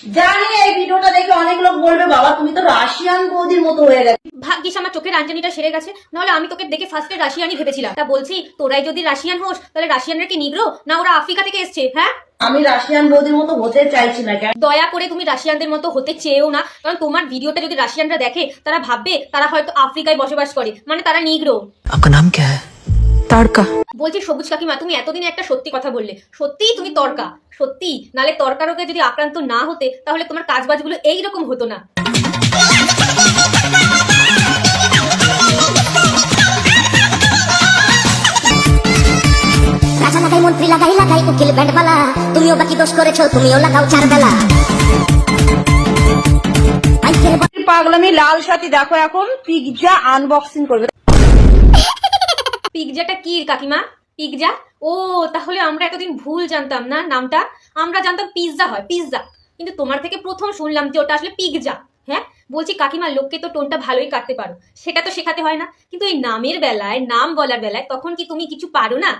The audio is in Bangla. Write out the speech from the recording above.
জানি এই ভিডিওটা দেখে অনেক লোক বলবে বাবা তুমি তো রাশিয়ান বৌদির মতো হয়ে গেছে। ভাগ্যিস আমার চোখের রাঞ্জানিটা সেরে গেছে, নাহলে আমি তোকে দেখে ফার্স্টে রাশিয়ানই ভেবেছিলাম। তা বলছি, তোরাই যদি রাশিয়ান হোস তাহলে রাশিয়ানরা কি নিগ্রো না ওরা আফ্রিকা থেকে এসছে? হ্যাঁ, আমি রাশিয়ান বৌদির মতো হতে চাইছি না। দয়া করে তুমি রাশিয়ানদের মতো হতে চেয়েও না, কারণ তোমার ভিডিওটা যদি রাশিয়ানরা দেখে তারা ভাববে তারা হয়তো আফ্রিকায় বসবাস করে, মানে তারা নিগ্রো। आपका नाम क्या है? ताड़का। বলছি সবুজ কাকিমা, তুমি এতদিনে একটা সত্যি কথা বললে, সত্যিই তুমি তর্কা, সত্যি। নালে তর্কা রোগে যদি আক্রান্ত না হতে তাহলে তোমার কাজবাজগুলো এইরকম হতো না। রাজা লাগাই মন্ত্রী লাগাই লাগাই উকিল ব্যান্ডবালা, তুমিও বাকি দোষ করেছো, তুমিও লাগাও চার বেলা। পাগলামি লাল সাথী দেখো এখন পিৎজা আনবক্সিং করবে। পিৎজাটা কি কাকিমা? পিৎজা? ও, তাহলে আমরা এতদিন ভুল জানতাম না নামটা। আমরা জানতাম পিৎজা হয়, পিৎজা। কিন্তু তোমার থেকে প্রথম শুনলাম যে ওটা আসলে পিৎজা। হ্যাঁ, বলছি কাকিমা, লোককে তো টোনটা ভালোই কাটতে পারো, সেটা তো শেখাতে হয় না, কিন্তু এই নামের বেলায়, নাম বলার বেলায় তখন কি তুমি কিছু পারো না?